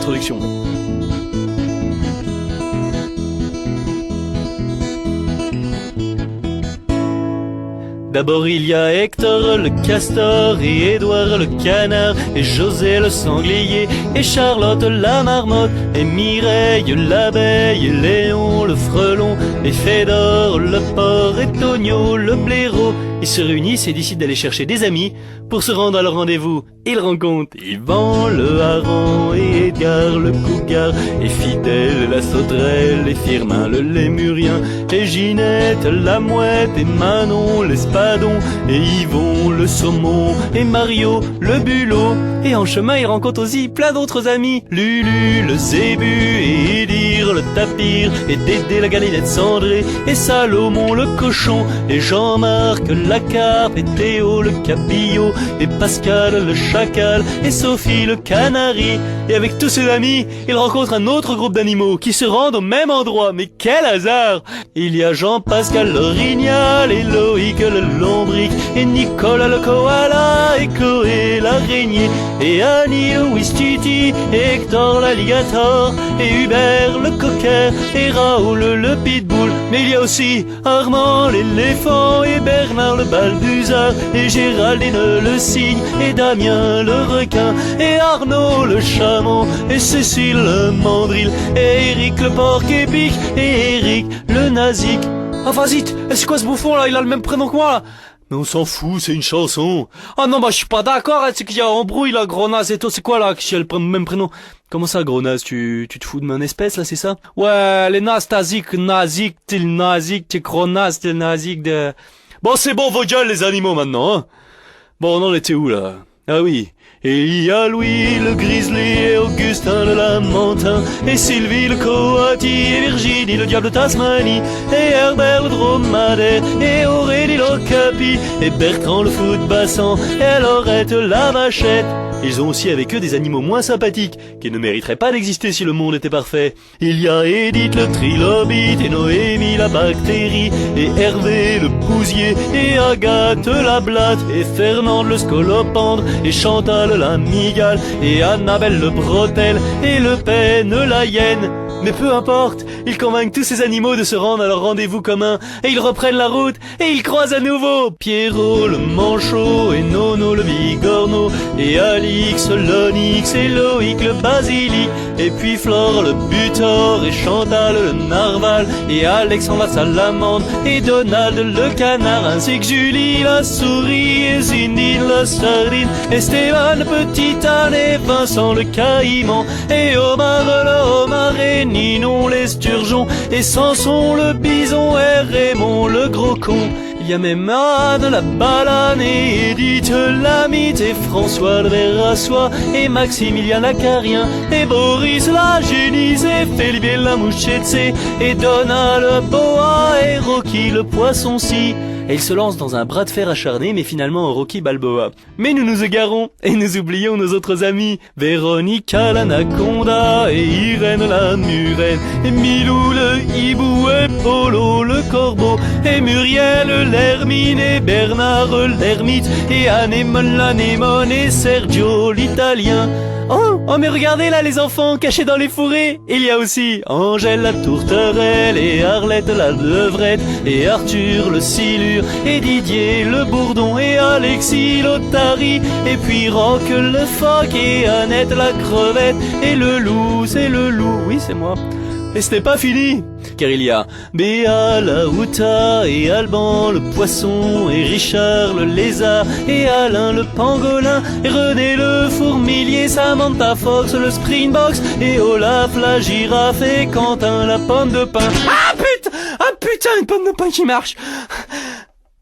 l'introduction. D'abord il y a Hector le castor et Édouard le canard et José le sanglier et Charlotte la marmotte et Mireille l'abeille et Léon le frelon et Fédor le porc et Tonio le blaireau. Ils se réunissent et décident d'aller chercher des amis pour se rendre à leur rendez-vous. Ils rencontrent Yvan le hareng et Edgar le cougar et Fidèle la sauterelle et Firmin le lémurien et Ginette la mouette et Manon l'espadon et Yvon le saumon et Mario le bulot. Et en chemin ils rencontrent aussi plein d'autres amis, Lulu le zébu et Idir le tapir et Dédé la galinette cendrée et Salomon le cochon et Jean-Marc la carpe et Théo le cabillaud et Pascal le chacal et Sophie le canari. Et avec tous ses amis, il rencontre un autre groupe d'animaux qui se rendent au même endroit. Mais quel hasard! Il y a Jean-Pascal l'orignal et Loïc le lombric et Nicolas le koala et Chloé l'araignée et Annie le ouistiti et Hector l'alligator et Hubert le cocker et Raoul le pitbull. Mais il y a aussi Armand l'éléphant et Bernard le balbuzard et Géraldine le cygne et Damien le requin et Arnaud le chameau et Cécile le mandril et Eric le porc-épic et Eric le nazik. Ah vas-y, c'est quoi ce bouffon là? Il a le même prénom que moi là. Mais on s'en fout, c'est une chanson. Ah non, bah je suis pas d'accord, hein, c'est qu'il y a embrouille là, gros naze et tout, c'est quoi là, qui a le même prénom? Comment ça, gros naze, tu te fous de mon espèce là, c'est ça? Ouais, les nazes, nazik, t'es gros naze, t'es nazik de... Bon, c'est bon, vos gueules les animaux maintenant, hein. Bon, on en était où là? Ah oui. Et il y a Louis le grizzly et Augustin le lamentin et Sylvie le coati et Virginie le diable de Tasmanie et Herbert le dromadaire et Aurélie l'ocapi et Bertrand le footbassan et Laurette la vachette. Ils ont aussi avec eux des animaux moins sympathiques qui ne mériteraient pas d'exister si le monde était parfait. Il y a Edith le trilobite et Noémie la bactérie et Hervé le bousier et Agathe la blatte et Fernande le scolopendre et Chantal la migale et Annabelle le bretel et Le Pen la hyène. Mais peu importe, ils convainquent tous ces animaux de se rendre à leur rendez-vous commun et ils reprennent la route et ils croisent à nouveau Pierrot le manchot et Nono le bigorneau et Alix l'onyx et Loïc le basilic et puis Flore le butor et Chantal le narval et Alexandre la salamandre et Donald le canard ainsi que Julie la souris et Zindine la sardine et Stéphane le petit âne et Vincent le caïman et Omar le homard et Ninon l'esturgeon et Samson le bison et Raymond le gros con. Il y a même Anne la balane et Edith la mythe et François le ver à soie et Maximilien l'acarien et Boris la génisse et Felipe la mouchette et Donald le boa et Rocky le poisson-ci. Et ils se lancent dans un bras de fer acharné, mais finalement en Rocky Balboa. Mais nous nous égarons, et nous oublions nos autres amis, Véronica l'anaconda, et Irène la murène, et Milou le hibou, et Polo le corbeau, et Muriel l'hermine, et Bernard l'ermite, et Anémone l'anémone, et Sergio l'italien. Oh mais regardez là les enfants cachés dans les fourrés. Il y a aussi Angèle la tourterelle et Arlette la levrette et Arthur le silure et Didier le bourdon et Alexis l'otarie et puis Roch le phoque et Annette la crevette et le loup, c'est le loup, oui c'est moi. Et ce n'est pas fini, car il y a Béa la houta et Alban le poisson et Richard le lézard et Alain le pangolin et René le fourmilier, Samantha Fox le springbox et Olaf la girafe et Quentin la pomme de pin. Ah putain, une pomme de pin qui marche.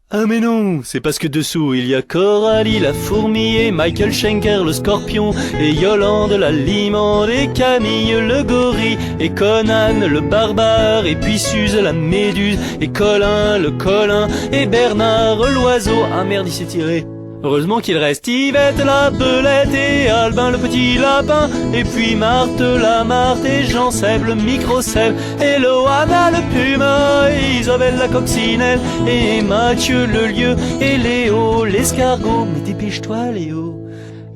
Ah mais non, c'est parce que dessous il y a Coralie la fourmi et Michael Schenker le scorpion et Yolande la limande et Camille le gorille et Conan le barbare et puis Suze la méduse et Colin le colin et Bernard l'oiseau. Ah merde, il s'est tiré. Heureusement qu'il reste Yvette la belette et Albin le petit lapin et puis Marthe la marthe et Jean-Seb le micro-seb et Loana le puma et Isabelle la coccinelle et Mathieu le lieu et Léo l'escargot. Mais dépêche-toi Léo.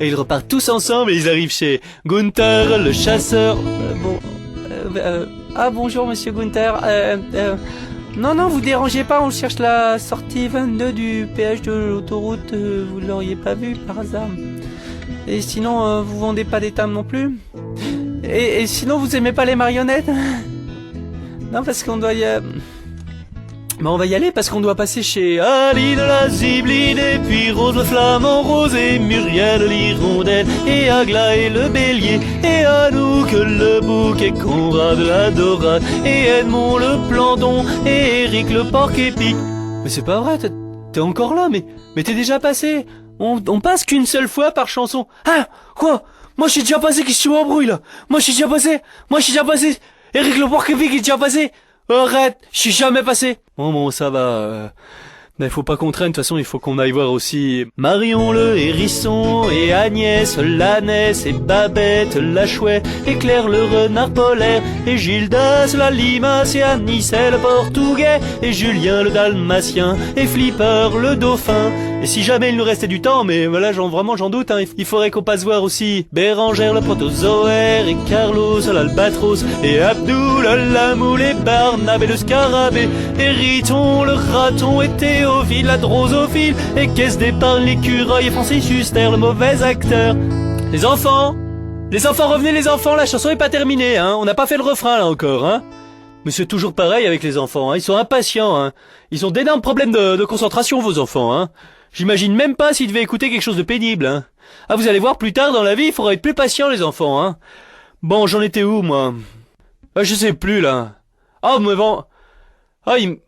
Et ils repartent tous ensemble et ils arrivent chez Gunther le chasseur. Ah bonjour monsieur Gunther. Non, vous dérangez pas, on cherche la sortie 22 du péage de l'autoroute, vous l'auriez pas vu par hasard. Et sinon, vous vendez pas des tables non plus. Et sinon, vous aimez pas les marionnettes? Non, parce qu'on doit on va y aller parce qu'on doit passer chez Aline la Zibeline, et puis Rose le flamant rose, et Muriel l'hirondelle, et Aglaé le bélier, et Anouk le bouc, et Conrad la dorade, et Edmond le planton, et Eric le porc-épic. Mais c'est pas vrai, t'es encore là, mais t'es déjà passé. On passe qu'une seule fois par chanson. Hein? Quoi? Moi je suis déjà passé, qu'est-ce que tu m'embrouilles là? Moi je suis déjà passé. Eric le porc-épic est déjà passé. Arrête, je suis jamais passé. Bon, ça va. Mais faut pas qu'on traîne, de toute façon il faut qu'on aille voir aussi Marion le hérisson, et Agnès l'ânesse, et Babette la chouette, et Claire le renard polaire, et Gildas la limace, et Anis le portugais, et Julien le dalmatien, et Flipper le dauphin. Et si jamais il nous restait du temps, mais voilà, j'en doute, hein, il faudrait qu'on passe voir aussi Bérangère le protozoaire, et Carlos l'albatros, et Abdou la moule, et Barnabé le scarabée, et Riton le raton, et Théophile la drosophile, et Caisse d'épargne l'écureuil, et Francis Huster le mauvais acteur. Les enfants, revenez les enfants, la chanson est pas terminée, hein, on n'a pas fait le refrain là encore, hein. Mais c'est toujours pareil avec les enfants, hein, ils sont impatients, hein. Ils ont d'énormes problèmes de concentration, vos enfants, hein. J'imagine même pas s'ils devaient écouter quelque chose de pénible, hein. Ah, vous allez voir, plus tard dans la vie, il faudra être plus patient, les enfants, hein. Bon, j'en étais où, moi? Ah, je sais plus, là. Ah, mais bon. Ah, ils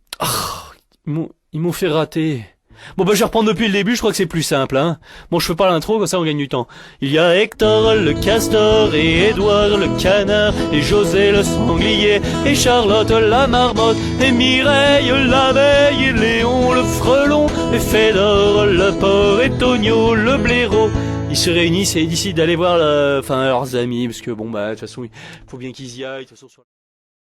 m'ont fait rater. Bon, bah, je vais reprendre depuis le début, je crois que c'est plus simple, hein. Bon, je fais pas l'intro, comme ça on gagne du temps. Il y a Hector le castor, et Édouard le canard, et José le sanglier, et Charlotte la marmotte, et Mireille l'abeille, et Léon le frelon, et Fédor le porc, et Tonio le blaireau. Ils se réunissent et ils décident d'aller voir leurs amis, parce que bon, bah, de toute façon, il faut bien qu'ils y aillent, de toute façon.